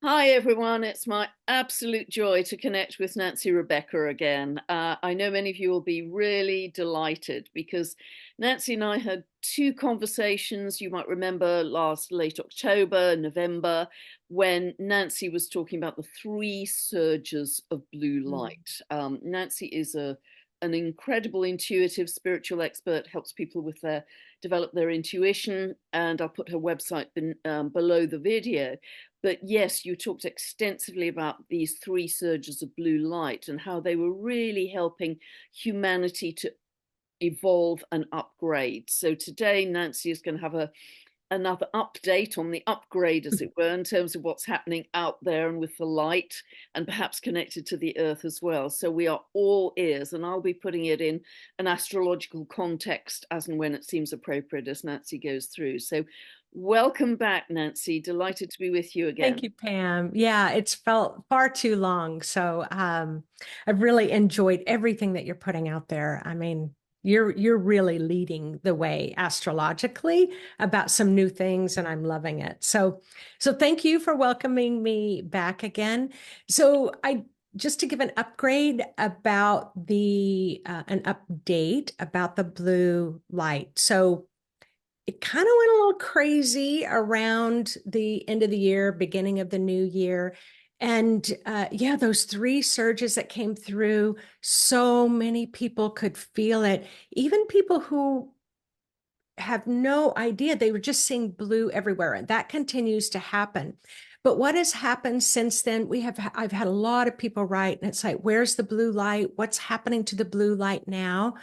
Hi, everyone. It's my absolute joy to connect with Nancy Rebecca again. I know many of you will be really delighted because Nancy and I had two conversations. You might remember last late October, November, when Nancy was talking about the three surges of blue Mm. light. Nancy is an incredible intuitive spiritual expert, helps people with their develop their intuition, and I'll put her website below the video. But yes, you talked extensively about these three surges of blue light and how they were really helping humanity to evolve and upgrade. So today, Nancy is going to have another update on the upgrade, as it were, in terms of what's happening out there and with the light, and perhaps connected to the earth as well. So we are all ears, and I'll be putting it in an astrological context as and when it seems appropriate as Nancy goes through. So welcome back, Nancy. Delighted to be with you again. Thank you, Pam. Yeah, it's felt far too long. So I've really enjoyed everything that you're putting out there. I mean, you're really leading the way astrologically about some new things, and I'm loving it. So thank you for welcoming me back again. So I just to give an upgrade about the an update about the blue light. So it kind of went a little crazy around the end of the year, beginning of the new year. And yeah, those three surges that came through, so many people could feel it. Even people who have no idea, they were just seeing blue everywhere. And that continues to happen. But what has happened since then? I've had a lot of people write, and it's like, where's the blue light? What's happening to the blue light now?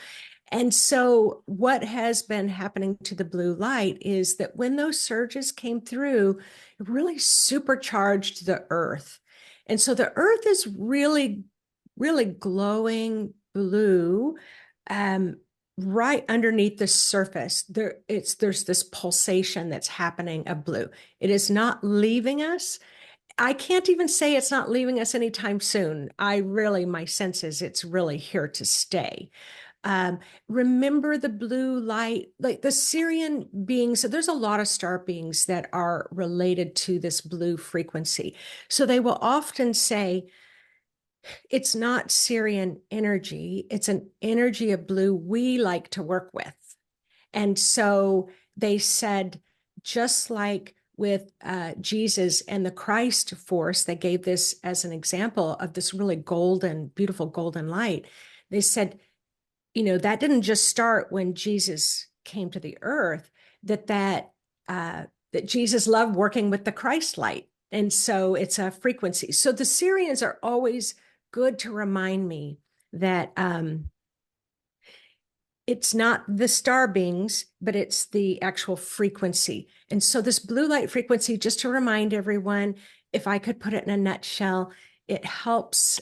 And so, what has been happening to the blue light is that when those surges came through, it really supercharged the earth. And so, the earth is really, really glowing blue, um, right underneath the surface. There's this pulsation that's happening of blue. It is not leaving us. I can't even say it's not leaving us anytime soon. My sense is it's really here to stay. Um, Remember the blue light, like the Syrian beings. So there's a lot of star beings that are related to this blue frequency. So they will often say, it's not Syrian energy, it's an energy of blue we like to work with. And so they said, just like with Jesus and the Christ force, they gave this as an example of this really golden, beautiful golden light. They said, that didn't just start when Jesus came to the earth, that Jesus loved working with the Christ light. And so it's a frequency. So the Syrians are always good to remind me that it's not the star beings, but it's the actual frequency. And so this blue light frequency, just to remind everyone, if I could put it in a nutshell, it helps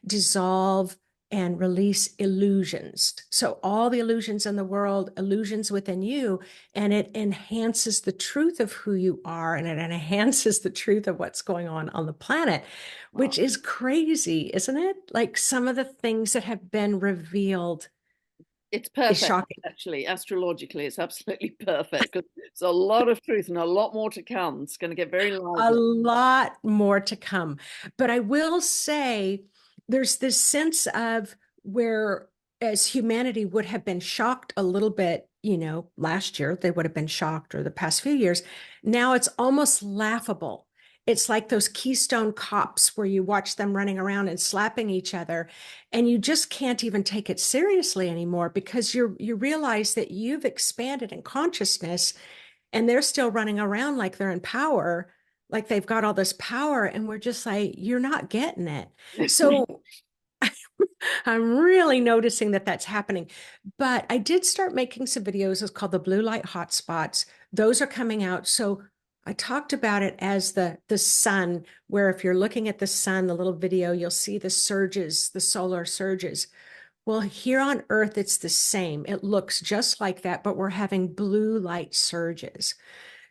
dissolve and release illusions. So all the illusions in the world, illusions within you, and it enhances the truth of who you are, and it enhances the truth of what's going on the planet, Wow. which is crazy, isn't it? Like some of the things that have been revealed It's is perfect, shocking. actually. Astrologically, it's absolutely perfect because there's a lot of truth and a lot more to come. It's going to get very A lively. lot more to come. But I will say there's this sense of where, as humanity would have been shocked a little bit, last year, they would have been shocked, or the past few years. Now it's almost laughable. It's like those Keystone cops where you watch them running around and slapping each other, and you just can't even take it seriously anymore because you realize that you've expanded in consciousness and they're still running around like they're in power, like they've got all this power, and we're just like, you're not getting it. So I'm really noticing that that's happening. But I did start making some videos. It's called the blue light hotspots. Those are coming out. So I talked about it as the sun, where if you're looking at the sun, the little video, you'll see the surges, the solar surges. Well, here on Earth, it's the same. It looks just like that, but we're having blue light surges.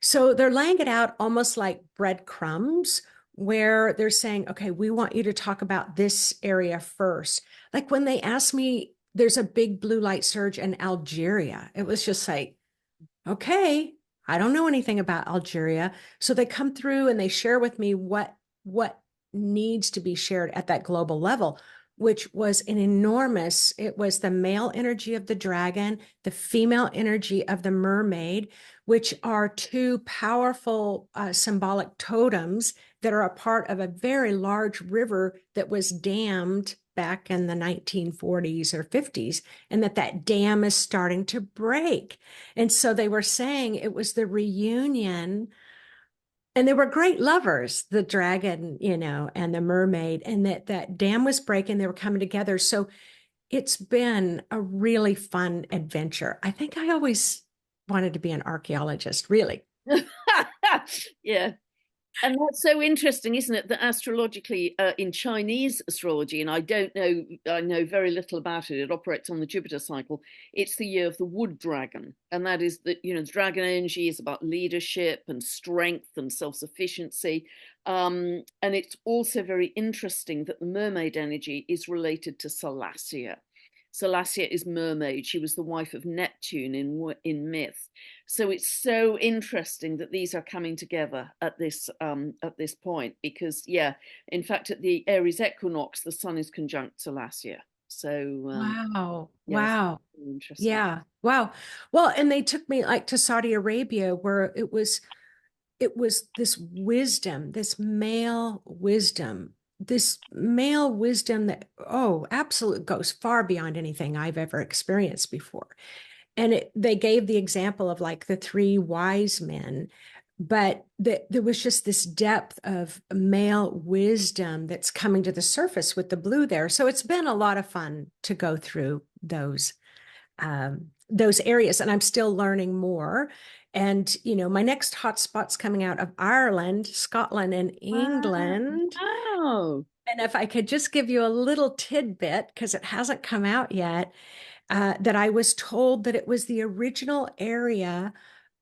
So they're laying it out almost like breadcrumbs, where they're saying, okay, we want you to talk about this area first. Like when they asked me, there's a big blue light surge in Algeria. It was just like, okay, I don't know anything about Algeria. So they come through and they share with me what needs to be shared at that global level, which was an enormous, it was the male energy of the dragon, the female energy of the mermaid, which are two powerful symbolic totems that are a part of a very large river that was dammed back in the 1940s or 50s, and that dam is starting to break. And so they were saying it was the reunion, and they were great lovers, the dragon, and the mermaid, and that dam was breaking, they were coming together. So it's been a really fun adventure. I think I always wanted to be an archaeologist, really. Yeah. And that's so interesting, isn't it? That astrologically, in Chinese astrology, and I don't know, I know very little about it. It operates on the Jupiter cycle. It's the year of the wood dragon, and that is that the dragon energy is about leadership and strength and self-sufficiency. And it's also very interesting that the mermaid energy is related to Salacia. Salacia is mermaid. She was the wife of Neptune in myth. So it's so interesting that these are coming together at this point because yeah, in fact at the Aries equinox the sun is conjunct Salacia. So Wow. yes, Wow. interesting. Yeah. Wow. Well, and they took me like to Saudi Arabia where it was this male wisdom that, oh, absolutely goes far beyond anything I've ever experienced before. And they gave the example of like the three wise men, but there was just this depth of male wisdom that's coming to the surface with the blue there. So it's been a lot of fun to go through those areas, and I'm still learning more. And my next hotspot's coming out of Ireland, Scotland, and Wow. England. Wow. And if I could just give you a little tidbit, because it hasn't come out yet, that I was told that it was the original area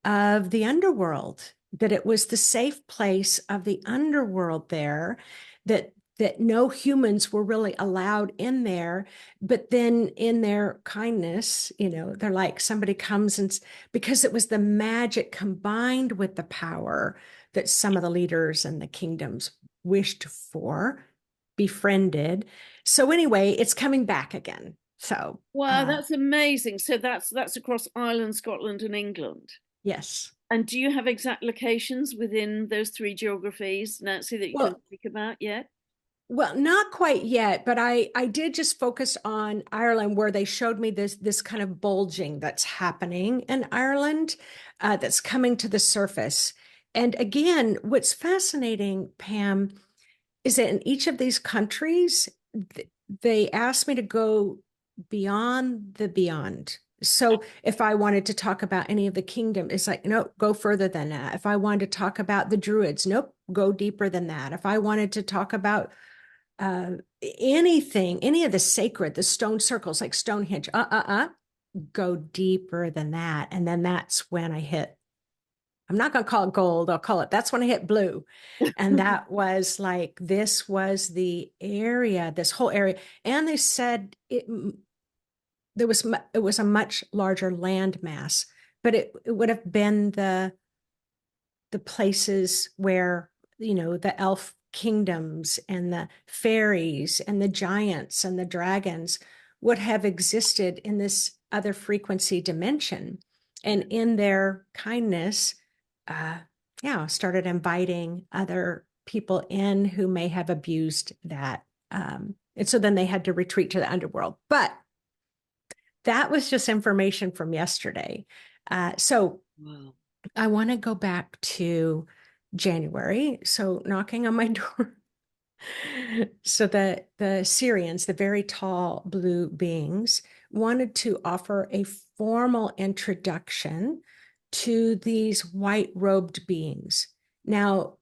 of the underworld, that it was the safe place of the underworld there, that no humans were really allowed in there. But then in their kindness, they're like somebody comes and because it was the magic combined with the power that some of the leaders and the kingdoms wished for, befriended. So anyway, it's coming back again. So Wow, that's amazing. So that's across Ireland, Scotland, and England. yes. And do you have exact locations within those three geographies, Nancy, that you can Well, speak about yet? Well, not quite yet, but I did just focus on Ireland where they showed me this kind of bulging that's happening in Ireland, that's coming to the surface. And again, what's fascinating, Pam, is that in each of these countries, they asked me to go beyond the beyond. So if I wanted to talk about any of the kingdom, it's like, no, go further than that. If I wanted to talk about the Druids, nope, go deeper than that. If I wanted to talk about uh, any of the sacred, the stone circles like Stonehenge, go deeper than that. And then that's when I hit, I'm not going to call it gold, I'll call it, that's when I hit blue. And that was like, this was the area, this whole area. And they said it was a much larger land mass, but it would have been the places where, the elf kingdoms and the fairies and the giants and the dragons would have existed in this other frequency dimension. And in their kindness, uh, yeah, started inviting other people in who may have abused that. And so then they had to retreat to the underworld. But that was just information from yesterday. So Wow. I want to go back to January. So knocking on my door. So the Syrians, the very tall blue beings, wanted to offer a formal introduction to these white robed beings. Now,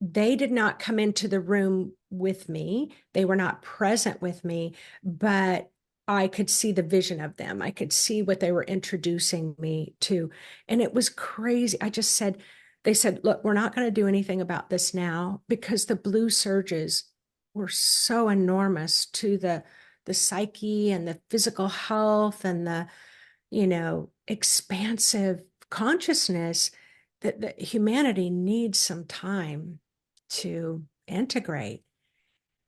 they did not come into the room with me. They were not present with me, but I could see the vision of them. I could see what they were introducing me to. And it was crazy. They said, look, we're not going to do anything about this now because the blue surges were so enormous to the psyche and the physical health and the expansive consciousness that humanity needs some time to integrate.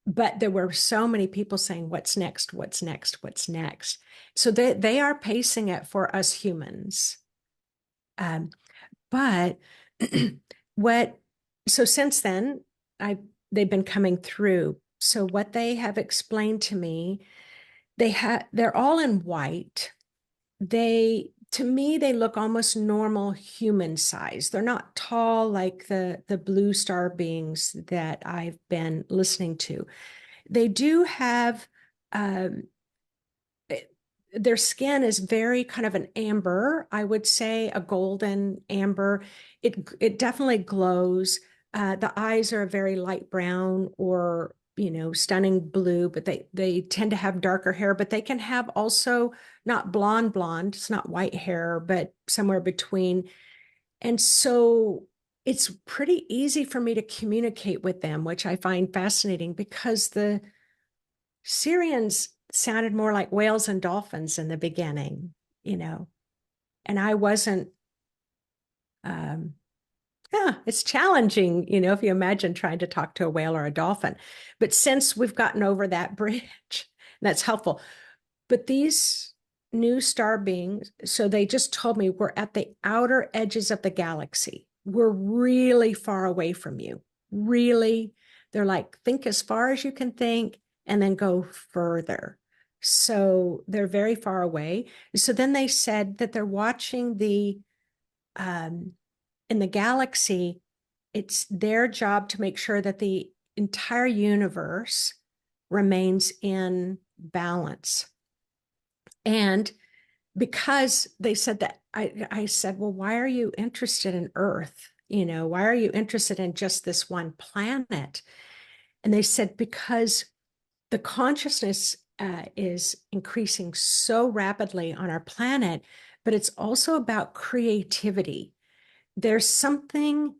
But there were so many people saying, what's next? What's next? What's next? So they are pacing it for us humans. Um, but what, so since then, they've been coming through. So what they have explained to me, they're all in white. To me, they look almost normal human size. They're not tall like the blue star beings that I've been listening to. They do have um, their skin is very kind of an amber, I would say, a golden amber. It definitely glows. The eyes are a very light brown or stunning blue, but they tend to have darker hair, but they can have also not blonde. It's not white hair, but somewhere between. And so it's pretty easy for me to communicate with them, which I find fascinating because the Syrians sounded more like whales and dolphins in the beginning, you know, and I wasn't, um, yeah, it's challenging, if you imagine trying to talk to a whale or a dolphin. But since we've gotten over that bridge, that's helpful. But these new star beings, so they just told me we're at the outer edges of the galaxy. We're really far away from you. Really, they're like, think as far as you can think and then go further. So they're very far away. So then they said that they're watching um, in the galaxy, it's their job to make sure that the entire universe remains in balance. And because they said that, I said, well, why are you interested in Earth? Why are you interested in just this one planet? And they said, because the consciousness is increasing so rapidly on our planet, but it's also about creativity. There's something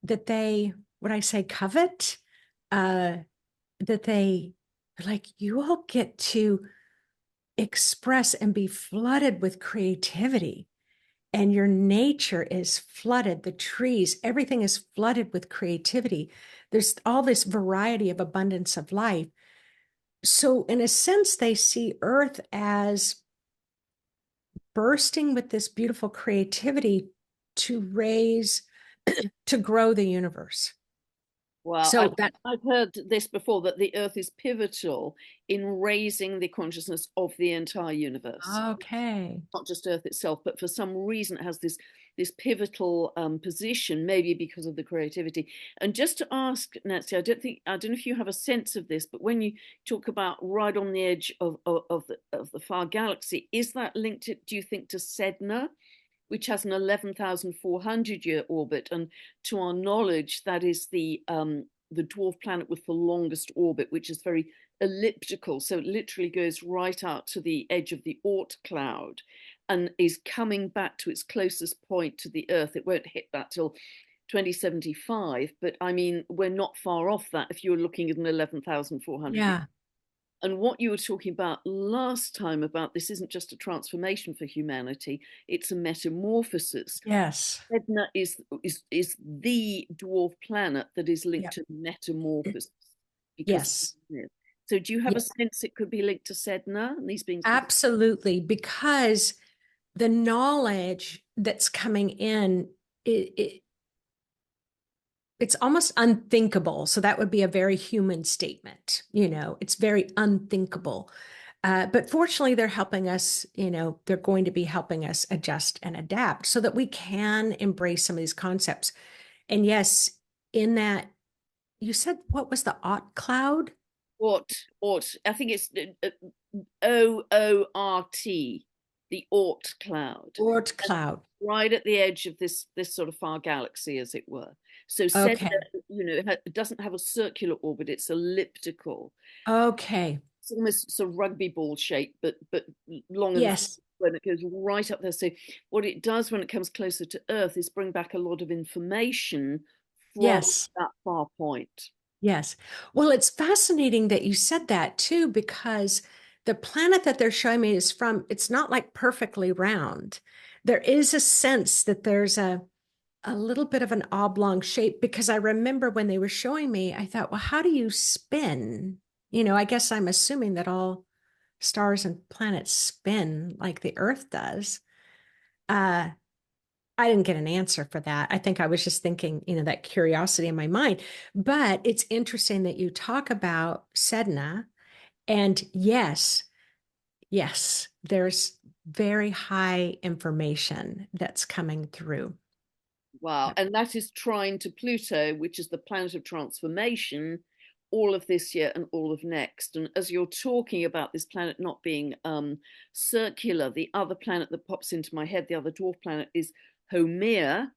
that what I say, covet, uh, that they like, you all get to express and be flooded with creativity. And your nature is flooded, the trees, everything is flooded with creativity. There's all this variety of abundance of life. So, in a sense, they see Earth as bursting with this beautiful creativity to raise, to grow the universe. Well, So that, I've heard this before, that the Earth is pivotal in raising the consciousness of the entire universe, okay. not just Earth itself, but for some reason it has this pivotal position, maybe because of the creativity. And just to ask, Nancy, I don't know if you have a sense of this, but when you talk about right on the edge of the far galaxy, is that linked to, do you think, to Sedna, which has an 11,400-year orbit, and to our knowledge, that is the dwarf planet with the longest orbit, which is very elliptical, so it literally goes right out to the edge of the Oort cloud, and is coming back to its closest point to the Earth. It won't hit that till 2075, but I mean, we're not far off that if you're looking at an 11,400. Yeah. And what you were talking about last time, about this isn't just a transformation for humanity, it's a metamorphosis. Yes. Edna is the dwarf planet that is linked Yeah. to metamorphosis because Yes. so do you have a Yeah. sense it could be linked to Sedna and these beings could? Absolutely. Because the knowledge that's coming in, it's almost unthinkable. So that would be a very human statement. It's very unthinkable. But fortunately, they're helping us, they're going to be helping us adjust and adapt so that we can embrace some of these concepts. And yes, in that, you said, what was the Oort cloud? Oort, I think it's OORT, the Oort cloud, Oort cloud. right at the edge of this sort of far galaxy, as it were. So Sedna, Okay. it doesn't have a circular orbit; it's elliptical. Okay. It's almost sort of rugby ball shape, but long and Yes. when it goes right up there. So what it does when it comes closer to Earth is bring back a lot of information from Yes. that far point. Yes. Well, it's fascinating that you said that too, because the planet that they're showing me is it's not like perfectly round. there is a sense that there's a little bit of an oblong shape because I remember when they were showing me, I thought, well, how do you spin? I guess I'm assuming that all stars and planets spin like the Earth does. Uh, I didn't get an answer for that. I think I was just thinking, that curiosity in my mind. But it's interesting that you talk about Sedna. And yes, yes, there's very high information that's coming through. Wow. Yep. And that is trine to Pluto, which is the planet of transformation, all of this year and all of next. And as you're talking about this planet not being circular, the other planet that pops into my head, the other dwarf planet, is Haumea,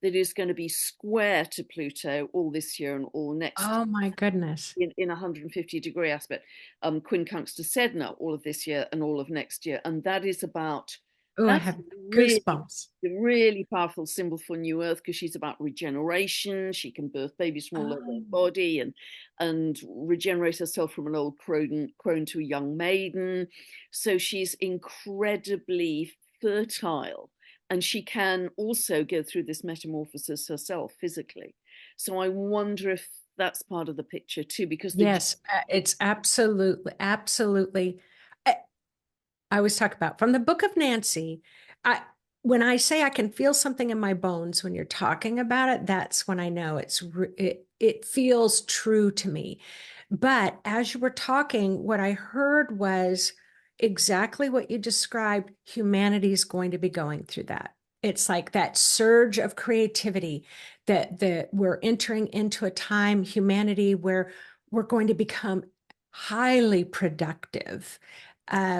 that is going to be square to Pluto all this year and all next Oh my goodness. in 150-degree aspect, quincunx to Sedna all of this year and all of next year. And that is about, Oh, I that's have really, goosebumps. the really powerful symbol for New Earth because she's about regeneration. She can birth babies from all over her Oh, body and regenerate herself from an old crone to a young maiden. So she's incredibly fertile. And she can also go through this metamorphosis herself physically. So I wonder if that's part of the picture too, because the yes, it's absolutely, absolutely. I, I always talk about from the book of Nancy. I when I say I can feel something in my bones when you're talking about it, that's when I know it feels true to me. But as you were talking, what I heard was exactly what you described. Humanity is going to be going through that. It's like that surge of creativity that we're entering into a time, humanity, where we're going to become highly productive,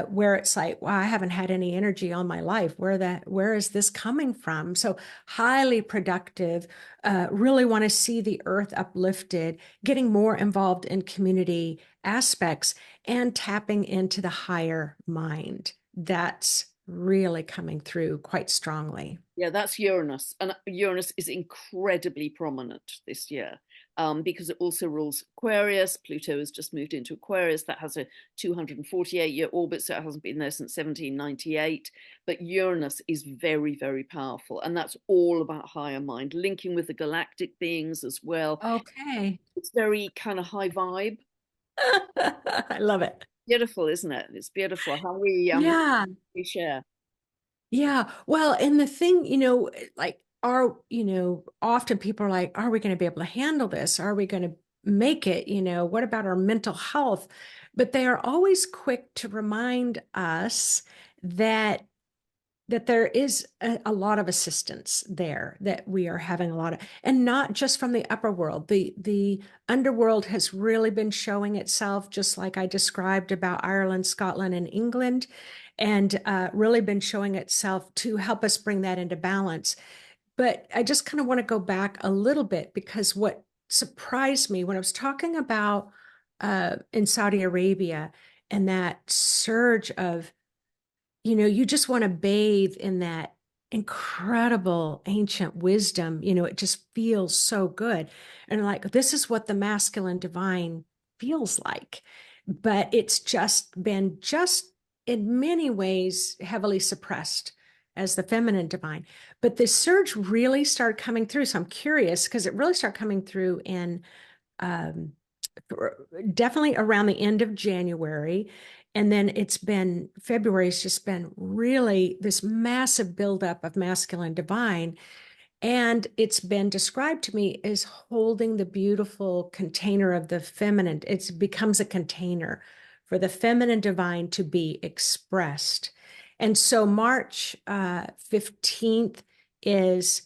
where it's like, wow, I haven't had any energy all my life. Where is this coming from? So highly productive, really want to see the earth uplifted, getting more involved in community aspects and tapping into the higher mind. That's really coming through quite strongly. Yeah, that's Uranus, and Uranus is incredibly prominent this year because it also rules Aquarius. Pluto has just moved into Aquarius. That has a 248-year orbit, so it hasn't been there since 1798. But Uranus is very, very powerful, and that's all about higher mind, linking with the galactic beings as well. Okay. It's very kind of high vibe. I love it. Beautiful, isn't it? It's beautiful how Yeah. we share. Yeah. Well, and the thing, like, often people are like, are we going to be able to handle this? Are we going to make it? What about our mental health? But they are always quick to remind us that there is a lot of assistance there, that we are having a lot of, and not just from the upper world. The underworld has really been showing itself, just like I described about Ireland, Scotland, and England, and really been showing itself to help us bring that into balance. But I just kind of want to go back a little bit because what surprised me when I was talking about in Saudi Arabia and that surge of, you just want to bathe in that incredible ancient wisdom. It just feels so good. And like, this is what the masculine divine feels like. But it's just been just in many ways heavily suppressed as the feminine divine. But the surge really started coming through. So I'm curious because it really started coming through in um, definitely around the end of January. And then it's been February, it's just been really this massive buildup of masculine divine. And it's been described to me as holding the beautiful container of the feminine. It becomes a container for the feminine divine to be expressed. And so March 15th is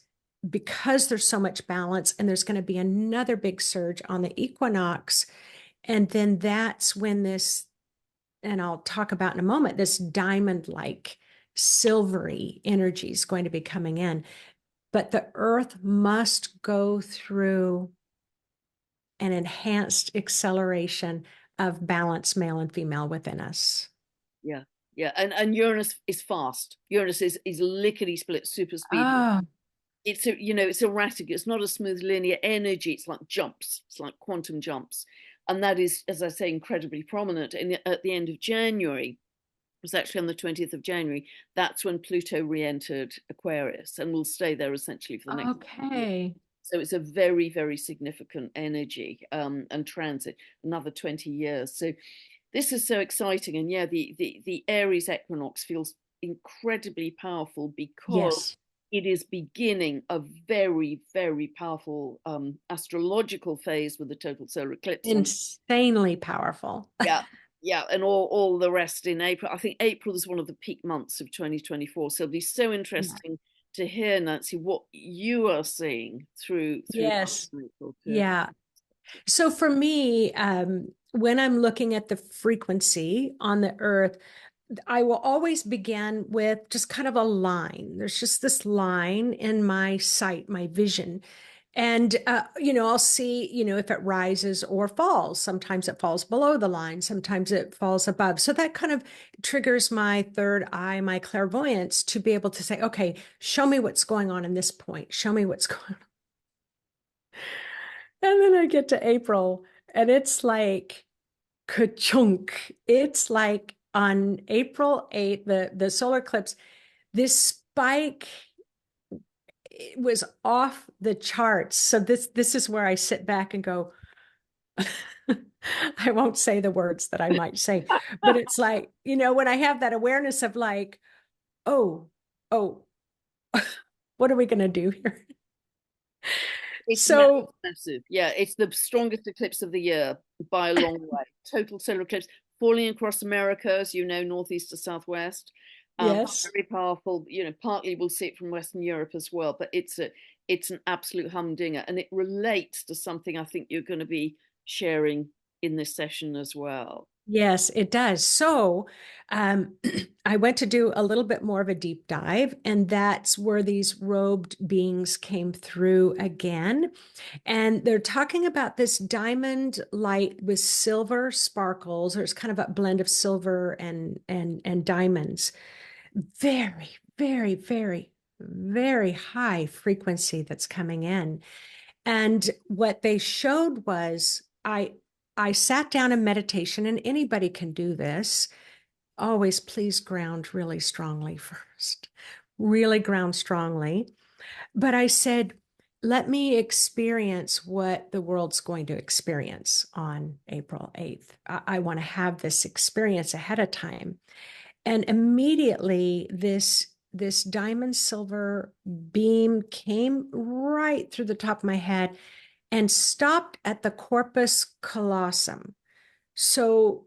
because there's so much balance, and there's going to be another big surge on the equinox. And then that's when this, and I'll talk about in a moment, this diamond like silvery energy is going to be coming in. But the earth must go through an enhanced acceleration of balance, male and female, within us. Yeah, yeah, and Uranus is fast. Uranus is lickety split, super speed. Oh, It's erratic. It's not a smooth linear energy. It's like jumps. It's like quantum jumps, and that is, as I say, incredibly prominent. And at the end of January, was actually on the 20th of January. That's when Pluto re-entered Aquarius and will stay there essentially for the next year. Okay. So it's a very, very significant energy and transit, another 20 years. So this is so exciting. And yeah, the Aries equinox feels incredibly powerful because Yes. it is beginning a very, very powerful astrological phase with the total solar eclipse on. Insanely powerful. Yeah, yeah, and all the rest in April. I think April is one of the peak months of 2024. So it'll be so Yeah. interesting to hear, Nancy, what you are seeing through Yes. April to. Yeah. So for me, when I'm looking at the frequency on the earth, I will always begin with just kind of a line. There's just this line in my sight, my vision. And, I'll see, if it rises or falls. Sometimes it falls below the line, sometimes it falls above. So that kind of triggers my third eye, my clairvoyance to be able to say, okay, show me what's going on in this point. Show me what's going on. And then I get to April and it's like, ka-chunk. It's like on April 8th, the solar eclipse, this spike it was off the charts. So this is where I sit back and go, I won't say the words that I might say, but it's like, when I have that awareness of like, oh, oh, what are we going to do here? It's So, massive. Yeah, it's the strongest eclipse of the year by a long way. Total solar eclipse falling across America, as you know, northeast to southwest. yes. Very powerful. Partly we'll see it from Western Europe as well, but it's an absolute humdinger, and it relates to something I think you're going to be sharing in this session as well. Yes, it does. So, um, I went to do a little bit more of a deep dive, and that's where these robed beings came through again. And they're talking about this diamond light with silver sparkles, or it's kind of a blend of silver and diamonds. Very, very, very, very high frequency that's coming in. And what they showed was I sat down in meditation, and anybody can do this. Always please ground really strongly first. Really ground strongly. But I said, let me experience what the world's going to experience on April 8th. I want to have this experience ahead of time. And immediately this diamond silver beam came right through the top of my head and stopped at the corpus callosum. So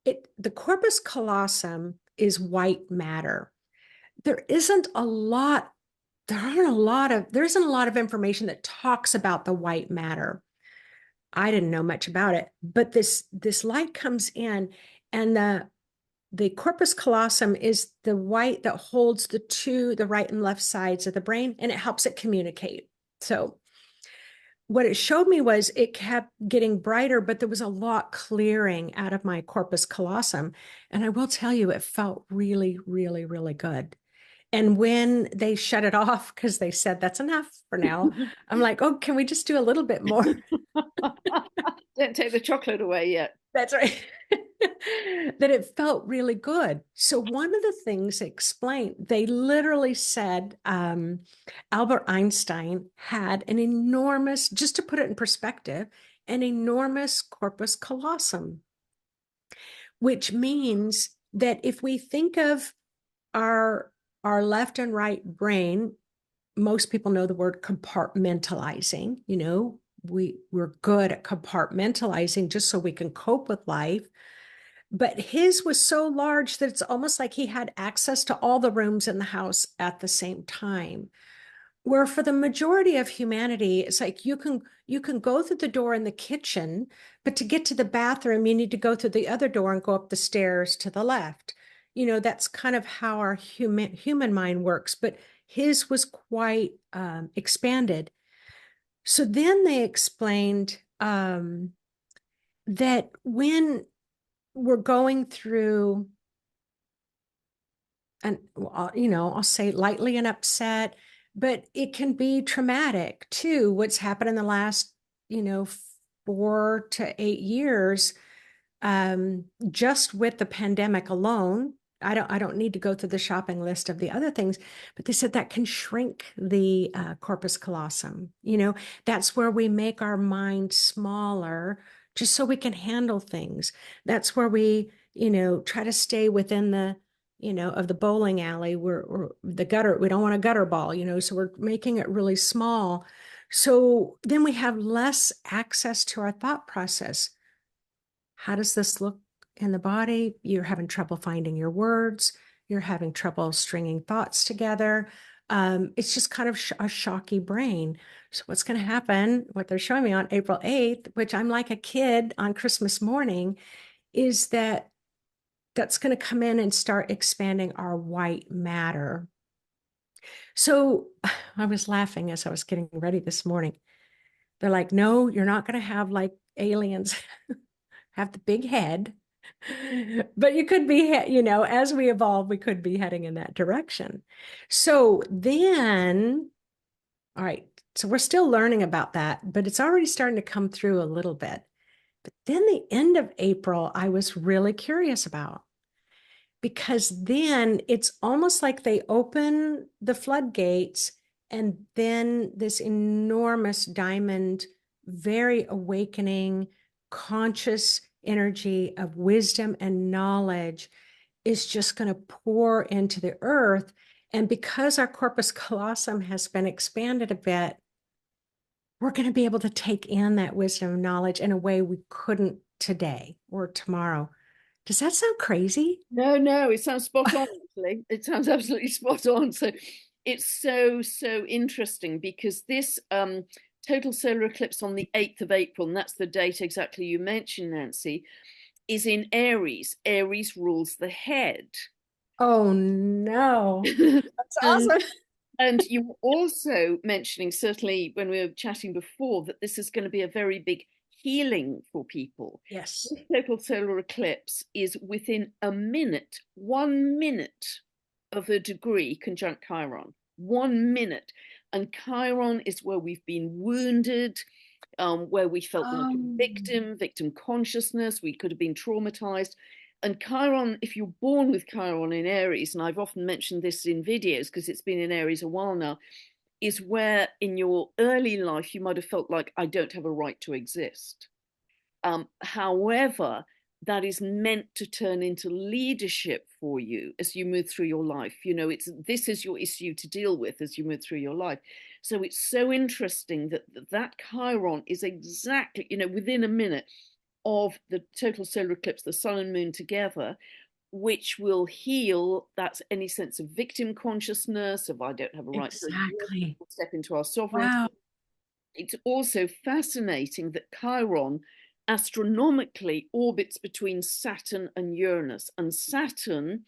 the corpus callosum is white matter. There isn't a lot, there isn't a lot of information that talks about the white matter. I didn't know much about it, but this light comes in, and the corpus callosum is the white that holds the right and left sides of the brain, and it helps it communicate. So what it showed me was it kept getting brighter, but there was a lot clearing out of my corpus callosum. And I will tell you, it felt really, really, really good. And when they shut it off, because they said that's enough for now, I'm like, oh, can we just do a little bit more? Don't take the chocolate away yet. That's right. That it felt really good. So one of the things they explained, they literally said Albert Einstein had an enormous, just to put it in perspective, an enormous corpus callosum, which means that if we think of our our left and right brain, most people know the word compartmentalizing. We're good at compartmentalizing just so we can cope with life. But his was so large that it's almost like he had access to all the rooms in the house at the same time. Where for the majority of humanity, it's like you can go through the door in the kitchen, but to get to the bathroom, you need to go through the other door and go up the stairs to the left. That's kind of how our human mind works, but his was quite expanded. So then they explained that when we're going through, and I'll say lightly and upset, but it can be traumatic too. What's happened in the last, 4 to 8 years, just with the pandemic alone, I don't need to go through the shopping list of the other things, but they said that can shrink the corpus callosum. That's where we make our mind smaller just so we can handle things. That's where we, try to stay within of the bowling alley or the gutter. We don't want a gutter ball, so we're making it really small. So then we have less access to our thought process. How does this look in the body? You're having trouble finding your words. You're having trouble stringing thoughts together. It's just kind of a shocky brain. So what's going to happen, what they're showing me on April 8th, which I'm like a kid on Christmas morning, is that's going to come in and start expanding our white matter. So I was laughing as I was getting ready this morning. They're like, no, you're not going to have like aliens have the big head. But you could be, as we evolve, we could be heading in that direction. So then, all right, so we're still learning about that, but it's already starting to come through a little bit. But then the end of April, I was really curious about because then it's almost like they open the floodgates and then this enormous diamond, very awakening, conscious energy of wisdom and knowledge is just going to pour into the earth. And because our corpus callosum has been expanded a bit, we're going to be able to take in that wisdom and knowledge in a way we couldn't today or tomorrow. Does that sound crazy? No, no, it sounds spot on, actually. It sounds absolutely spot on. So it's so, so interesting because this total solar eclipse on the 8th of April, and that's the date exactly you mentioned, Nancy, is in Aries. Aries rules the head. Oh no. That's and awesome. and you were also mentioning, certainly when we were chatting before, that this is going to be a very big healing for people. Yes. This total solar eclipse is within a minute, 1 minute of a degree conjunct Chiron. 1 minute. And Chiron is where we've been wounded, where we felt like a Um, victim consciousness, we could have been traumatized. And Chiron, if you're born with Chiron in Aries, and I've often mentioned this in videos because it's been in Aries a while now, is where in your early life you might have felt like, I don't have a right to exist. However, that is meant to turn into leadership for you as you move through your life. This is your issue to deal with as you move through your life. So it's so interesting that Chiron is exactly, within a minute of the total solar eclipse, the sun and moon together, which will heal that's any sense of victim consciousness, of I don't have a right to exist, exactly. step into our sovereignty. Wow. It's also fascinating that Chiron astronomically orbits between Saturn and Uranus. And Saturn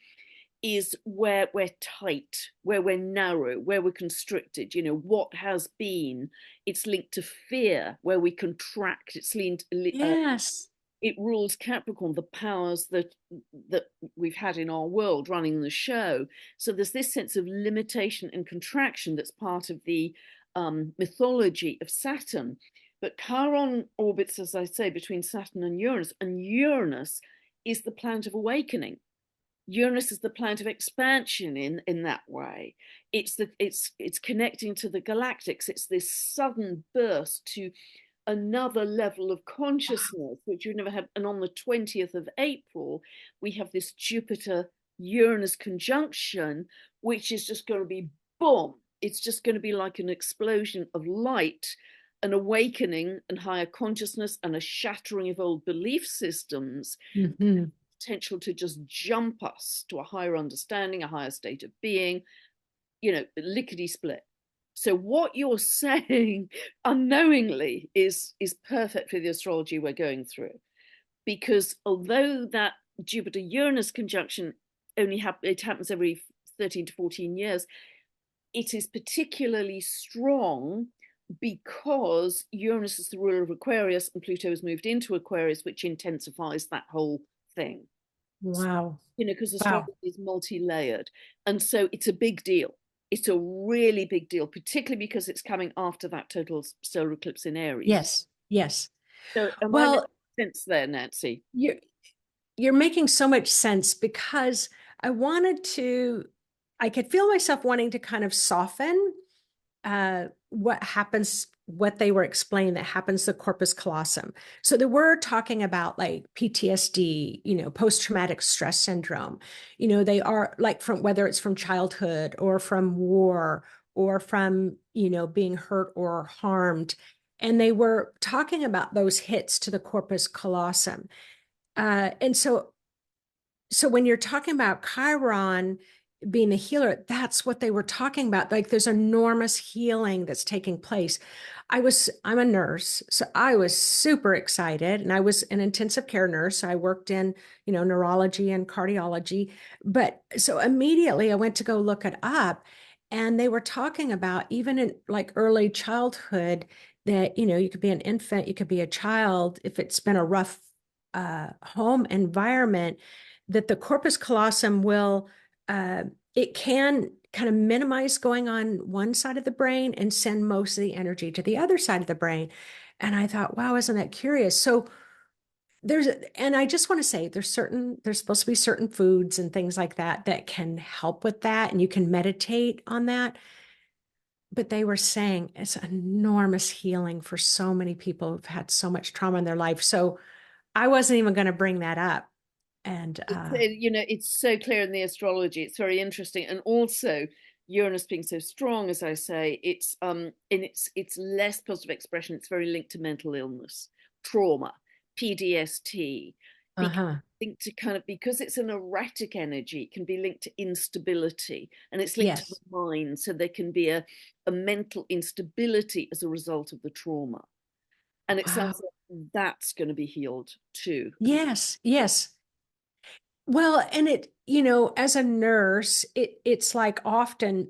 is where we're tight, where we're narrow, where we're constricted, what has been. It's linked to fear, where we contract. It's linked, Yes. it rules Capricorn, the powers that we've had in our world running the show. So there's this sense of limitation and contraction that's part of the mythology of Saturn. But Chiron orbits, as I say, between Saturn and Uranus is the planet of awakening. Uranus is the planet of expansion in that way. It's connecting to the galactics. It's this sudden burst to another level of consciousness, which you've never had. And on the 20th of April, we have this Jupiter Uranus conjunction, which is just going to be boom. It's just going to be like an explosion of light, an awakening and higher consciousness, and a shattering of old belief systems, Hmm. potential to just jump us to a higher understanding, a higher state of being, lickety split. So what you're saying unknowingly is perfect for the astrology we're going through, because although that Jupiter Uranus conjunction it happens every 13 to 14 years, it is particularly strong because Uranus is the ruler of Aquarius and Pluto has moved into Aquarius, which intensifies that whole thing. Wow. Because Wow. astrology is multi-layered. And so it's a big deal. It's a really big deal, particularly because it's coming after that total solar eclipse in Aries. Yes. Yes. So am I making Well, sense there, Nancy. you're you're making so much sense because I wanted to, I could feel myself wanting to kind of soften what happens, what they were explaining that happens to corpus callosum. So they were talking about like PTSD, post-traumatic stress syndrome. They are like from whether it's from childhood or from war or from, being hurt or harmed. And they were talking about those hits to the corpus callosum. And so when you're talking about Chiron being the healer, that's what they were talking about. Like there's enormous healing that's taking place. I'm a nurse, so I was super excited, and I was an intensive care nurse. I worked in, neurology and cardiology. But so immediately I went to go look it up, and they were talking about even in like early childhood that, you could be an infant, you could be a child if it's been a rough home environment, that the corpus callosum will, it can kind of minimize going on one side of the brain and send most of the energy to the other side of the brain. And I thought, wow, isn't that curious? So and I just want to say there's supposed to be certain foods and things like that that can help with that. And you can meditate on that. But they were saying it's enormous healing for so many people who've had so much trauma in their life. So I wasn't even going to bring that up. And It's so clear in the astrology. It's very interesting, and also Uranus being so strong, as I say, it's in its less positive expression. It's very linked to mental illness, trauma, PDST, because uh-huh. linked to kind of because it's an erratic energy, it can be linked to instability, and it's linked to the Yes. mind. So there can be a mental instability as a result of the trauma, and it Wow. sounds like that's going to be healed too. Yes. Yes. Well, and as a nurse, it's like often,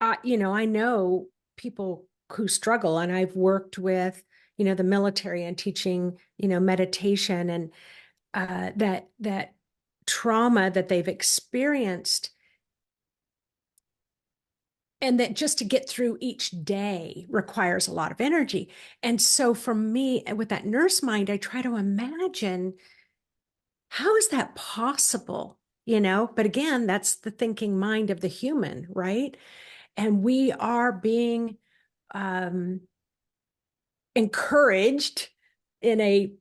I know people who struggle, and I've worked with, the military and teaching, meditation, and that trauma that they've experienced, and that just to get through each day requires a lot of energy. And so for me, with that nurse mind, I try to imagine, how is that possible? But again, that's the thinking mind of the human, right? And we are being um, encouraged in a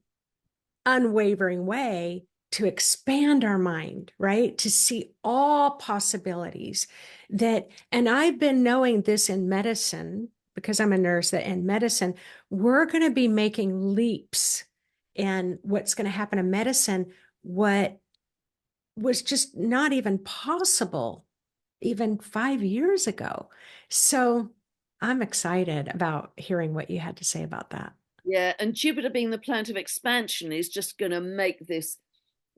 unwavering way to expand our mind, right? To see all possibilities and I've been knowing this in medicine because I'm a nurse, that in medicine, we're going to be making leaps in what's going to happen in medicine, what was just not even possible even 5 years ago. So I'm excited about hearing what you had to say about that. Yeah, and Jupiter being the planet of expansion is just going to make this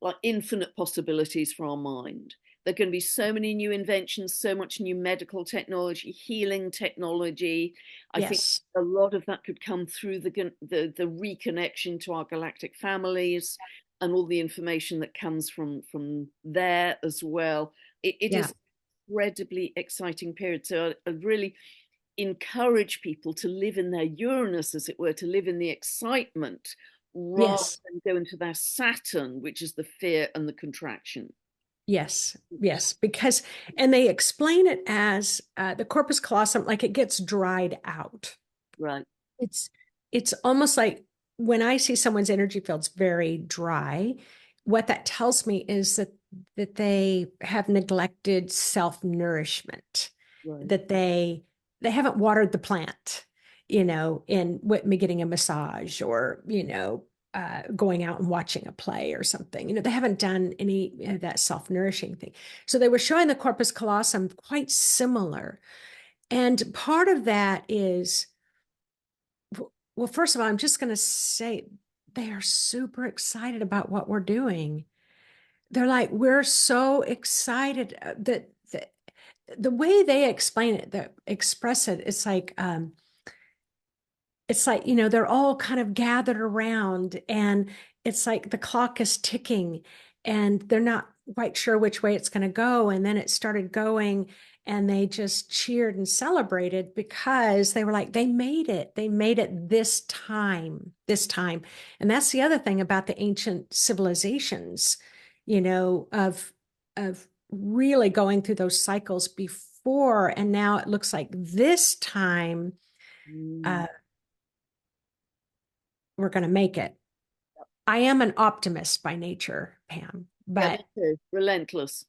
like infinite possibilities for our mind. There are going to be so many new inventions, so much new medical technology, healing technology. I think Yes. a lot of that could come through the reconnection to our galactic families and all the information that comes from there as well. It Yeah. is incredibly exciting period. So I really encourage people to live in their Uranus, as it were, to live in the excitement rather Yes. than go into their Saturn, which is the fear and the contraction. Yes, yes, because, and they explain it as the corpus callosum, like it gets dried out. Right, It's it's almost like when I see someone's energy field's very dry, what that tells me is that they have neglected self-nourishment, right. that they haven't watered the plant, in with me getting a massage or, going out and watching a play or something. They haven't done any of that self-nourishing thing. So they were showing the corpus callosum quite similar. And part of that is, well, first of all, I'm just going to say they are super excited about what we're doing. They're like, we're so excited that the way they explain it, that express it, it's like, they're all kind of gathered around, and it's like the clock is ticking and they're not quite sure which way it's going to go. And then it started going. and they just cheered and celebrated because they were like, they made it. They made it this time, this time. And that's the other thing about the ancient civilizations, of really going through those cycles before. And now it looks like this time Mm. uh, we're going to make it. I am an optimist by nature, Pam, Yeah, but me too. Relentless.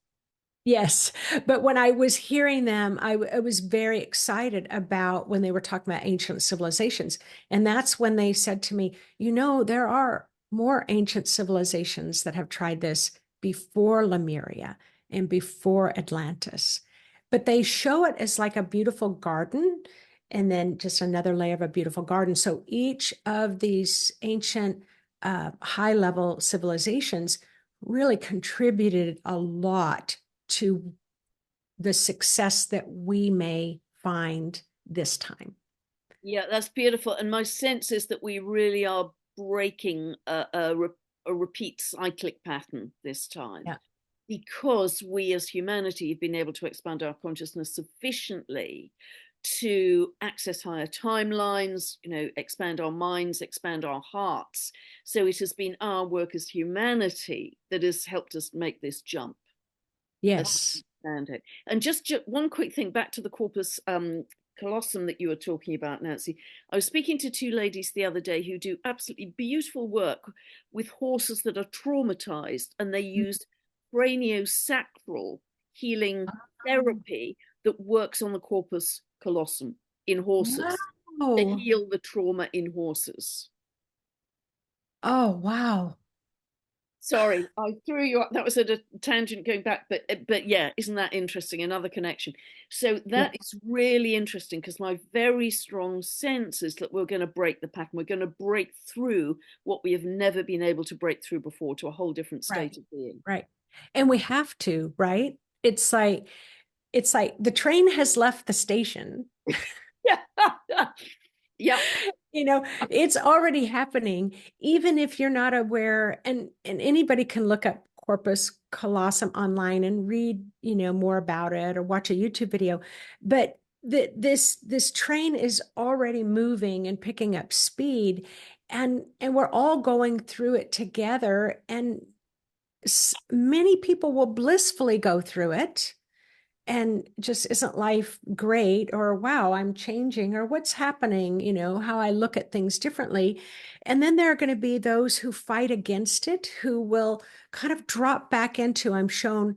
yes, but when I was hearing them, I was very excited about when they were talking about ancient civilizations. And that's when they said to me, there are more ancient civilizations that have tried this before Lemuria and before Atlantis. But they show it as like a beautiful garden and then just another layer of a beautiful garden. So each of these ancient high level civilizations really contributed a lot to the success that we may find this time. Yeah, that's beautiful. And my sense is that we really are breaking a repeat cyclic pattern this time, Yeah. because we as humanity have been able to expand our consciousness sufficiently to access higher timelines, expand our minds, expand our hearts. So it has been our work as humanity that has helped us make this jump. As I Yes. understand it. And just one quick thing back to the corpus colossum that you were talking about, Nancy. I was speaking to two ladies the other day who do absolutely beautiful work with horses that are traumatized, and they use craniosacral healing Oh, therapy that works on the corpus colossum in horses to wow. heal the trauma in horses. Oh, wow. Sorry, I threw you up. That was at a tangent going back, but yeah, isn't that interesting? Another connection. So Yeah. that is really interesting, because my very strong sense is that we're going to break the pattern. We're going to break through what we have never been able to break through before, to a whole different Right. state of being. Right. And we have to, right? It's like the train has left the station. Yeah, yeah, It's already happening, even if you're not aware, and anybody can look up corpus callosum online and read, more about it or watch a YouTube video. But this train is already moving and picking up speed, and we're all going through it together. And many people will blissfully go through it and just isn't life great, or wow, I'm changing, or what's happening, how I look at things differently. And then there are going to be those who fight against it, who will kind of I'm shown,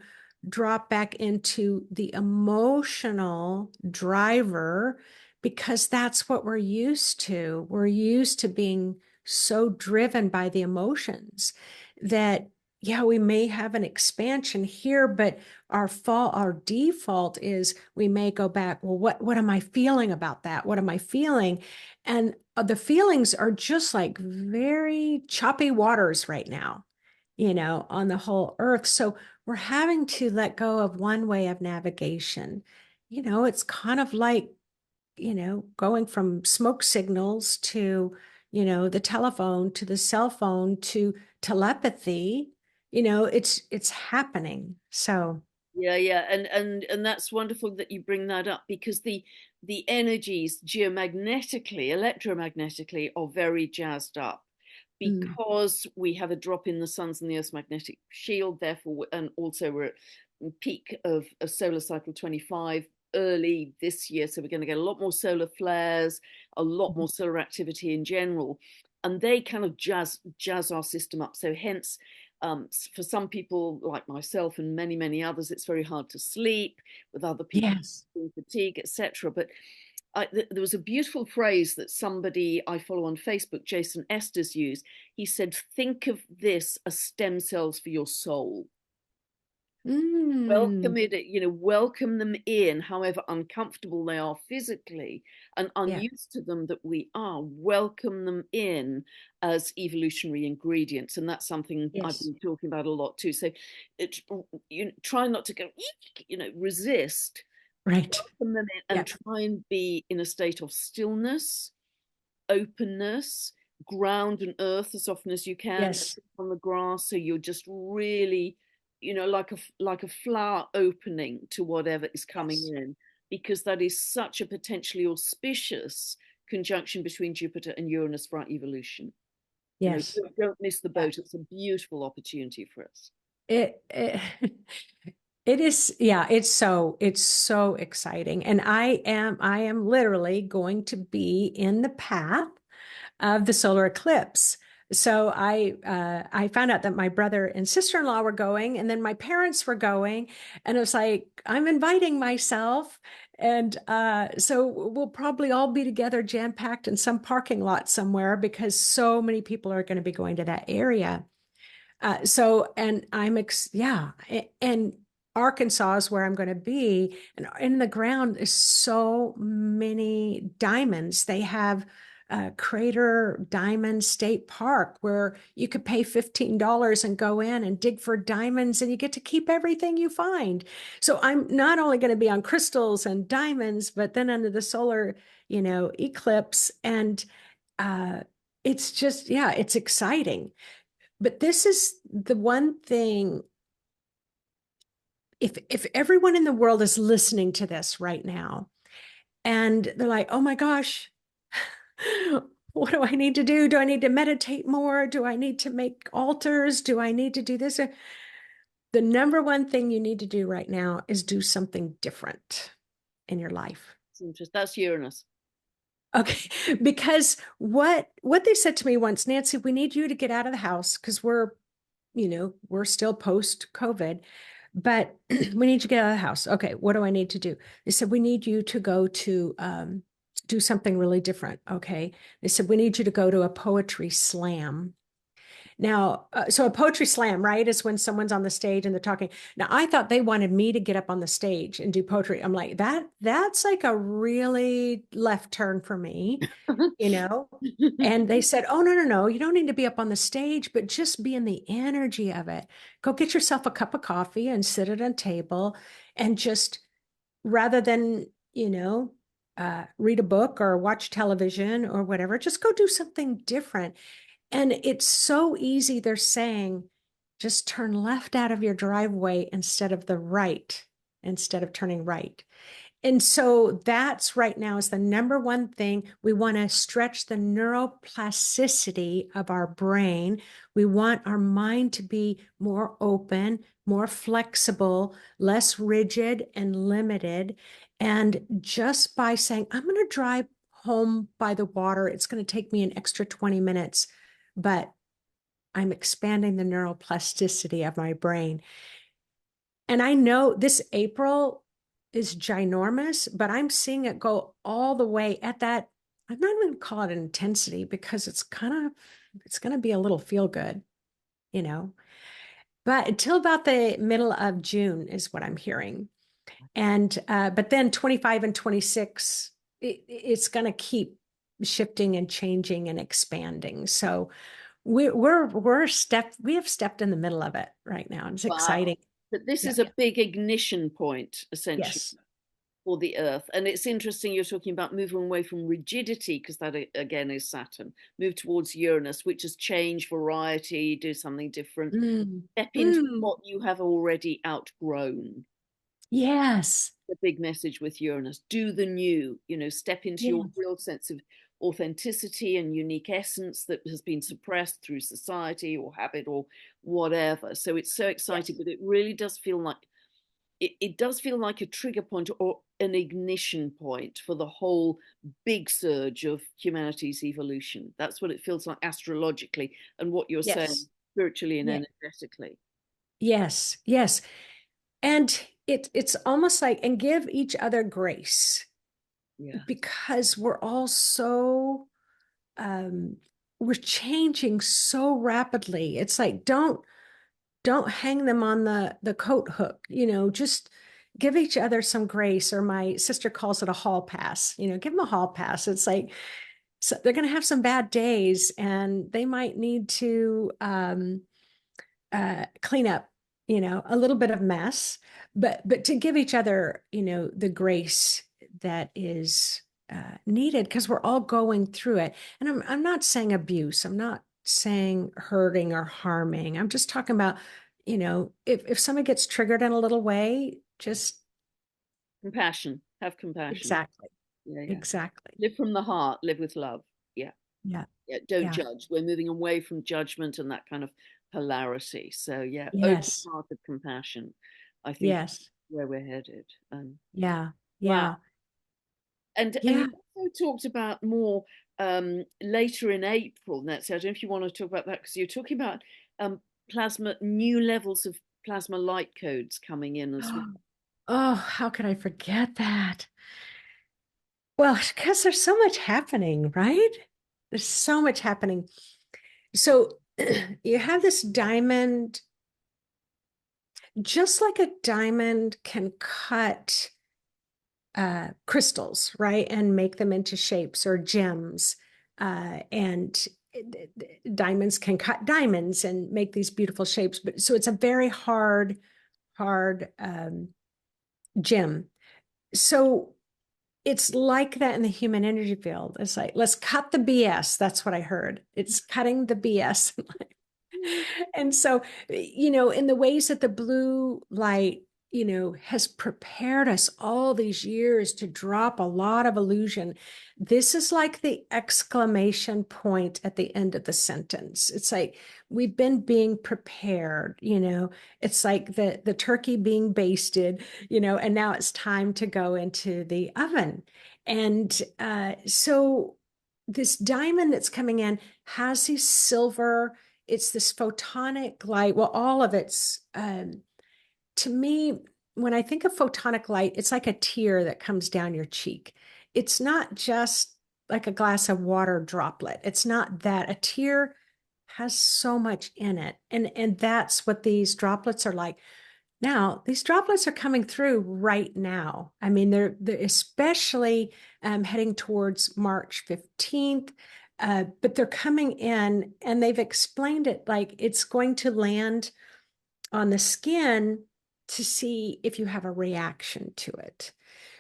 drop back into the emotional driver, because that's what we're used to. We're used to being so driven by the emotions that, yeah, we may have an expansion here, but our default is we may go back, well, what am I feeling about that? What am I feeling? And the feelings are just like very choppy waters right now, on the whole earth. So we're having to let go of one way of navigation. It's kind of like, going from smoke signals to, the telephone, to the cell phone, to telepathy. It's happening. So yeah, and that's wonderful that you bring that up, because the energies geomagnetically, electromagnetically, are very jazzed up, mm, because we have a drop in the sun's and the earth's magnetic shield, therefore, and also we're at peak of a solar cycle 25 early this year, so we're going to get a lot more solar flares, a lot more solar activity in general, and they kind of jazz our system up. So hence, for some people like myself and many others, it's very hard to sleep. With other people, yes. fatigue, etc. But there was a beautiful phrase that somebody I follow on Facebook, Jason Esters, used. He said, "Think of this as stem cells for your soul." Mm, Welcome them in, however uncomfortable they are physically and yeah. unused to them that we are. Welcome them in as evolutionary ingredients, and that's something I've Yes. been talking about a lot too. So, try not to go, resist. Right. Welcome them in Yeah. and try and be in a state of stillness, openness, ground and earth as often as you can. Yes. On the grass, so you're just really like a flower opening to whatever is coming Yes. in, because that is such a potentially auspicious conjunction between Jupiter and Uranus for our evolution. Yes. Don't miss the Yeah. boat. It's a beautiful opportunity for us. It it is, yeah, it's so exciting. And I am literally going to be in the path of the solar eclipse. So I found out that my brother and sister-in-law were going, and then my parents were going, and it was like I'm inviting myself, and so we'll probably all be together, jam-packed in some parking lot somewhere because so many people are going to be going to that area. And yeah, and Arkansas is where I'm going to be. And in the ground is so many diamonds. They have Crater Diamond State Park where you could pay $15 and go in and dig for diamonds, and you get to keep everything you find. So I'm not only going to be on crystals and diamonds, but then under the solar, eclipse. And uh, it's just, yeah, it's exciting. But this is the one thing, if everyone in the world is listening to this right now and they're like, oh my gosh, what do I need to do? Do I need to meditate more? Do I need to make altars? Do I need to do this? The number one thing you need to do right now is do something different in your life. It's interesting. That's Uranus. Okay, because what they said to me once, Nancy, we need you to get out of the house because we're still post COVID, but we need to get out of the house. Okay, what do I need to do? They said, we need you to go to do something really different. Okay. They said, we need you to go to a poetry slam. Now, so a poetry slam, right, is when someone's on the stage and they're talking. Now, I thought they wanted me to get up on the stage and do poetry. I'm like, that's like a really left turn for me, you know? And they said, oh, no, no, no, you don't need to be up on the stage, but just be in the energy of it. Go get yourself a cup of coffee and sit at a table and just rather than, read a book or watch television or whatever, just go do something different. And it's so easy. They're saying, just turn left out of your driveway instead of the right, instead of turning right. And so that's right now is the number one thing. We want to stretch the neuroplasticity of our brain. We want our mind to be more open, more flexible, less rigid and limited. And just by saying, I'm going to drive home by the water, it's going to take me an extra 20 minutes, but I'm expanding the neuroplasticity of my brain. And I know this April is ginormous, but I'm seeing it go all the way at that. I'm not even call it an intensity because it's going to be a little feel good, you know. But until about the middle of June is what I'm hearing. And but then 25 and 26, it's going to keep shifting and changing and expanding. So we have stepped in the middle of it right now. It's Wow. exciting. But this Yeah. is a big ignition point, essentially, Yes. for the Earth. And it's interesting you're talking about moving away from rigidity, because that again is Saturn, move towards Uranus, which is change, variety, do something different, Mm. step into Mm. what you have already outgrown. Yes. The big message with Uranus: do the new, step into your Yeah. real sense of authenticity and unique essence that has been suppressed through society or habit or whatever. So it's so exciting, Yes. but it really does feel like it does feel like a trigger point or an ignition point for the whole big surge of humanity's evolution. That's what it feels like astrologically, and what you're saying Yes. spiritually and Yeah. energetically. Yes. Yes. And it's almost like, and give each other grace Yeah. because we're all so um we're changing so rapidly. It's like don't hang them on the coat hook, just give each other some grace, or my sister calls it a hall pass, give them a hall pass. It's like, so they're going to have some bad days and they might need to clean up, a little bit of mess, but to give each other, the grace that is needed because we're all going through it. And I'm not saying abuse. I'm not saying hurting or harming. I'm just talking about, if someone gets triggered in a little way, just Compassion. Have compassion. exactly, Yeah, yeah. exactly. Live from the heart. Live with love. Yeah, Yeah, yeah. Don't yeah, judge. We're moving away from judgment and that kind of polarity. So yeah, yes, open-hearted compassion, I think, is yes, where we're headed. yeah, Wow. yeah, And you yeah. also talked about more later in April, Nancy. I don't know if you want to talk about that because you're talking about plasma, new levels of plasma light codes coming in as well. Oh, how could I forget that? Well, because there's so much happening, right? There's so much happening. So you have this diamond, just like a diamond can cut crystals, right? And make them into shapes or gems. And diamonds can cut diamonds and make these beautiful shapes. But so it's a very hard gem. So it's like that in the human energy field. It's like, let's cut the BS. That's what I heard. It's cutting the BS. And so, in the ways that the blue light, has prepared us all these years to drop a lot of illusion, this is like the exclamation point at the end of the sentence. It's like we've been being prepared, it's like the turkey being basted, and now it's time to go into the oven. And so this diamond that's coming in has these silver, it's this photonic light. Well, all of it's, to me, when I think of photonic light, it's like a tear that comes down your cheek. It's not just like a glass of water droplet. It's not that. A tear has so much in it. And that's what these droplets are like. Now, these droplets are coming through right now. I mean, they're especially heading towards March 15th, but they're coming in and they've explained it like it's going to land on the skin to see if you have a reaction to it.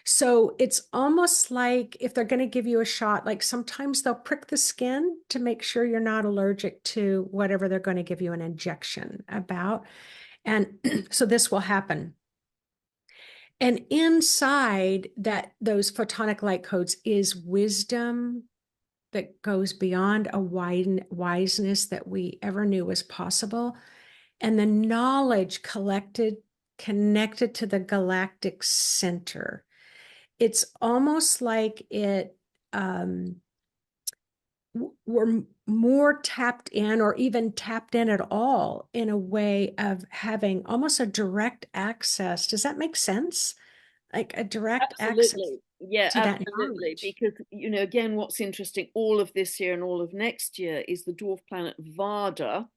So it's almost like if they're going to give you a shot, like sometimes they'll prick the skin to make sure you're not allergic to whatever they're going to give you an injection about. And so this will happen. And inside that those photonic light codes is wisdom that goes beyond a wiseness that we ever knew was possible. And the knowledge connected to the galactic center. It's almost like we're more tapped in or even tapped in at all in a way of having almost a direct access. Does that make sense? Like a direct access Absolutely. Yeah, to that absolutely. knowledge. Because, again, what's interesting, all of this year and all of next year is the dwarf planet Vada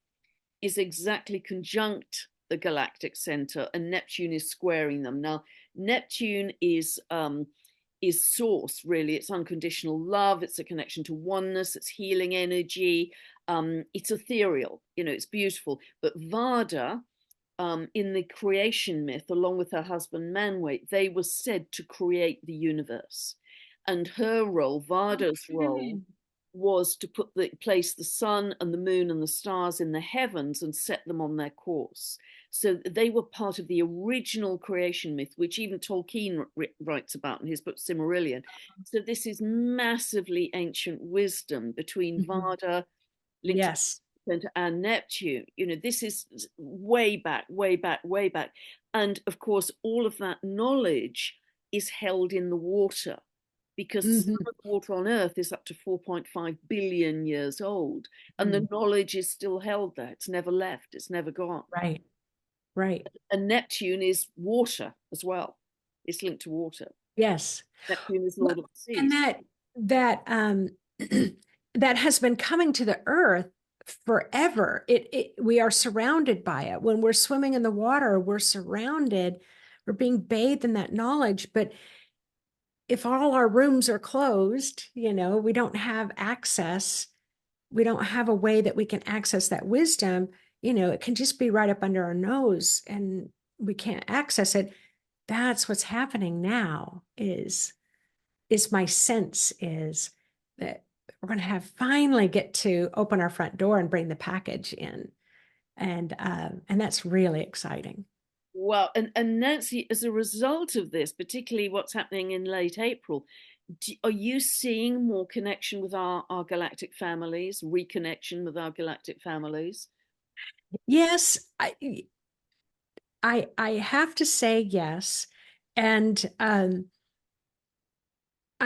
is exactly conjunct the galactic center, and Neptune is squaring them. Now, Neptune is source, really. It's unconditional love. It's a connection to oneness. It's healing energy. It's ethereal. It's beautiful. But Vada, in the creation myth, along with her husband Manwë, they were said to create the universe. And her role, Vada's role, Okay. was to place the sun and the moon and the stars in the heavens and set them on their course. So they were part of the original creation myth, which even Tolkien writes about in his book Silmarillion. So this is massively ancient wisdom between Mhm. Vada linked to Yes. and Neptune. This is way back, way back, way back. And of course, all of that knowledge is held in the water because some Mhm. of the water on Earth is up to 4.5 billion years old. And the Mm. knowledge is still held there. It's never left, it's never gone. Right. Right. And Neptune is water as well, it's linked to water. Yes. Neptune is Well, Lord of the and Seas. that that has been coming to the earth forever. We are surrounded by it. When we're swimming in the water, we're surrounded, we're being bathed in that knowledge. But if all our rooms are closed, we don't have access, we don't have a way that we can access that wisdom, it can just be right up under our nose and we can't access it. That's what's happening now is my sense is that we're going to have finally get to open our front door and bring the package in. And that's really exciting. Well, and Nancy, as a result of this, particularly what's happening in late April, are you seeing more connection with our galactic families, reconnection with our galactic families? Yes, I have to say yes. And I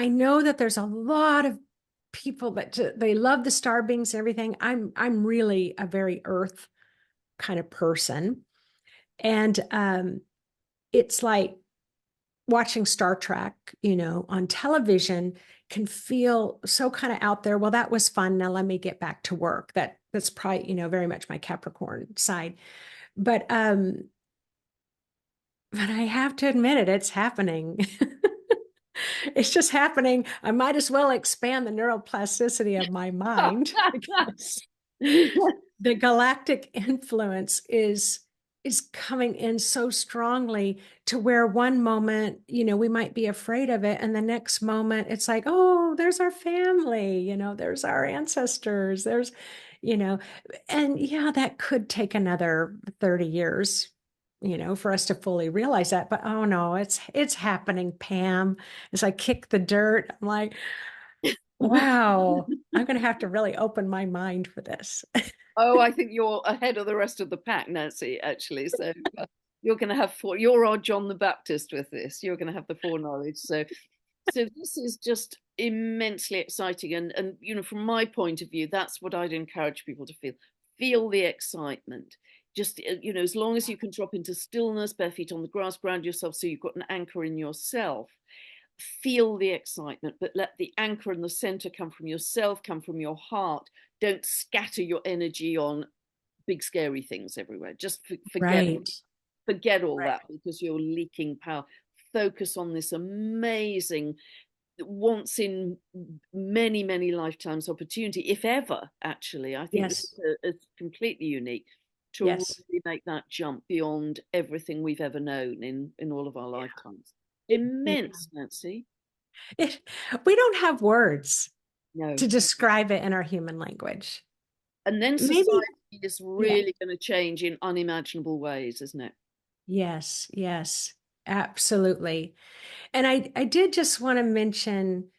know that there's a lot of people that they love the star beings and everything. I'm really a very earth kind of person. And it's like watching Star Trek, on television can feel so kind of out there. Well, that was fun. Now let me get back to work. That's probably, very much my Capricorn side. But but I have to admit it, it's happening. It's just happening. I might as well expand the neuroplasticity of my mind because the galactic influence is coming in so strongly to where one moment, we might be afraid of it, and the next moment it's like, oh, there's our family, there's our ancestors, there's, you know, and yeah, that could take another 30 years, for us to fully realize that. But oh no, it's happening, Pam. As I kick the dirt, I'm like, wow, I'm going to have to really open my mind for this. Oh, I think you're ahead of the rest of the pack, Nancy, actually. So you're going to have you're our John the Baptist with this. You're going to have the foreknowledge. So this is just immensely exciting. And from my point of view, that's what I'd encourage people to feel. Feel the excitement. Just, as long as you can drop into stillness, bare feet on the grass, ground yourself so you've got an anchor in yourself. Feel the excitement, but let the anchor and the center come from yourself, come from your heart. Don't scatter your energy on big scary things everywhere. Just Right. forget all Right. that because you're leaking power. Focus on this amazing, once in many lifetimes opportunity, if ever. Actually, I think this Yes. is completely unique to Yes. really make that jump beyond everything we've ever known in all of our lifetimes. Immense, Nancy. It, we don't have words No. to describe it in our human language. And then Maybe, society is yeah. really going to change in unimaginable ways, isn't it? Yes, yes, absolutely. And I did just want to mention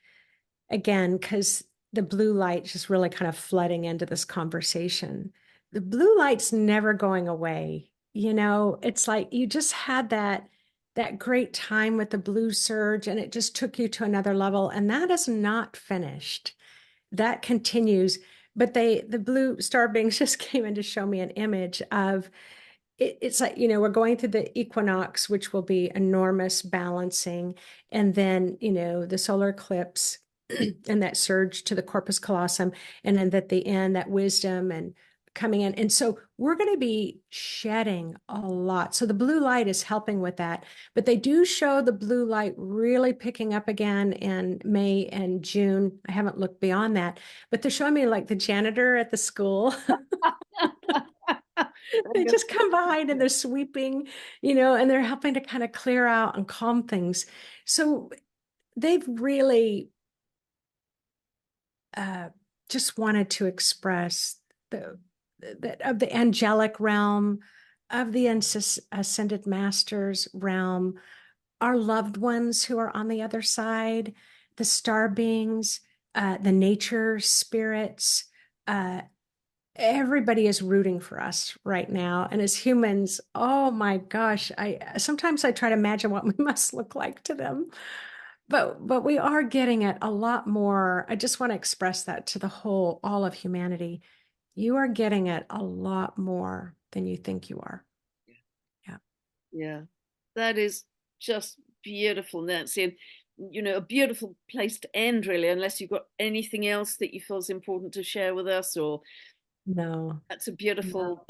again, because the blue light just really kind of flooding into this conversation. The blue light's never going away. It's like you just had that great time with the blue surge and it just took you to another level. And that is not finished. That continues. But the blue star beings just came in to show me an image of it's like, we're going through the equinox, which will be enormous balancing. And then, the solar eclipse and that surge to the corpus callosum. And then at the end, that wisdom and coming in. And so we're going to be shedding a lot. So the blue light is helping with that. But they do show the blue light really picking up again in May and June. I haven't looked beyond that, but they're showing me like the janitor at the school. They just come behind and they're sweeping, and they're helping to kind of clear out and calm things. So they've really uh, just wanted to express of the angelic realm, of the ascended masters realm, our loved ones who are on the other side, the star beings, the nature spirits. Everybody is rooting for us right now, and as humans, oh my gosh, I sometimes I try to imagine what we must look like to them, but we are getting it a lot more. I just want to express that to the whole all of humanity. You are getting it a lot more than you think you are. Yeah. Yeah, that is just beautiful, Nancy. And, a beautiful place to end, really, unless you've got anything else that you feel is important to share with us, or No. No. that's a beautiful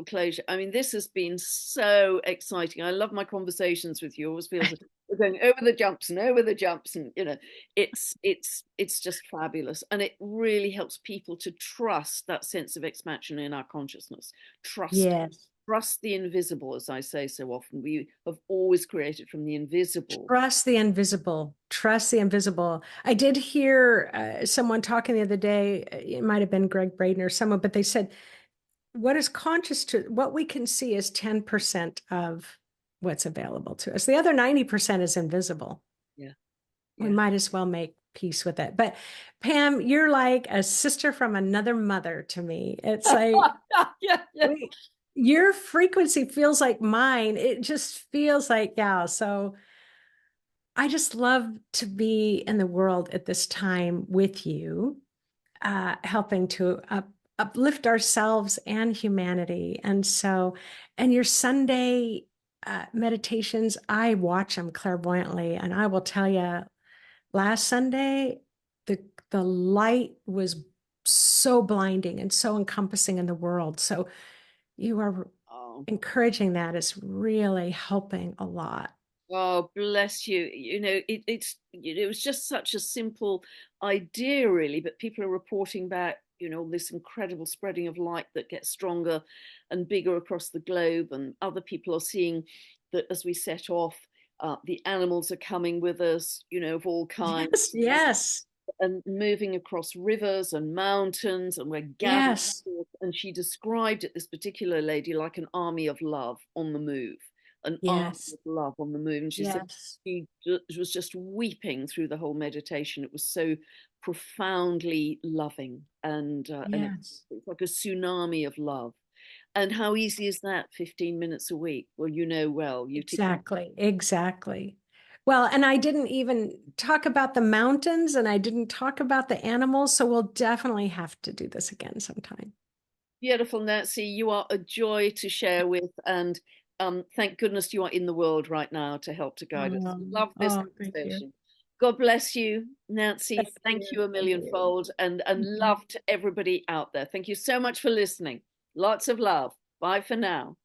closure. I mean, this has been so exciting. I love my conversations with you. It always feels like we're going over the jumps and over the jumps, and it's just fabulous. And it really helps people to trust that sense of expansion in our consciousness. Trust Yes. trust the invisible, as I say so often. We have always created from the invisible. Trust the invisible. Trust the invisible. I did hear someone talking the other day. It might have been Greg Braden or someone, but they said what is conscious to what we can see is 10% of what's available to us. The other 90% is invisible. Yeah, We yeah. might as well make peace with it. But Pam, you're like a sister from another mother to me. It's like Yeah, yeah. we, your frequency feels like mine. It just feels like, yeah. So I just love to be in the world at this time with you, helping to uplift ourselves and humanity. And so, and your Sunday meditations, I watch them clairvoyantly, and I will tell you, last Sunday, the the light was so blinding and so encompassing in the world. So you are Oh. encouraging that is really helping a lot. Oh, bless you. You know, it was just such a simple idea, really, but people are reporting back, this incredible spreading of light that gets stronger and bigger across the globe. And other people are seeing that as we set off, the animals are coming with us, of all kinds. Yes, yes, And moving across rivers and mountains, and we're gathering yes, forth. And she described it, this particular lady, like an army of love on the move, an army yes, of love on the move. And she said yes, she was just weeping through the whole meditation. It was so profoundly loving, and yes. it's like a tsunami of love. And how easy is that? 15 minutes a week. Well, well, you teach. Exactly, exactly. Well, and I didn't even talk about the mountains and I didn't talk about the animals, so we'll definitely have to do this again sometime. Beautiful, Nancy. You are a joy to share with, and thank goodness you are in the world right now to help to guide us. Love this Thank you. conversation. God bless you, Nancy. Thank Thank you. you a Thank you. millionfold, and love to everybody out there. Thank you so much for listening. Lots of love. Bye for now.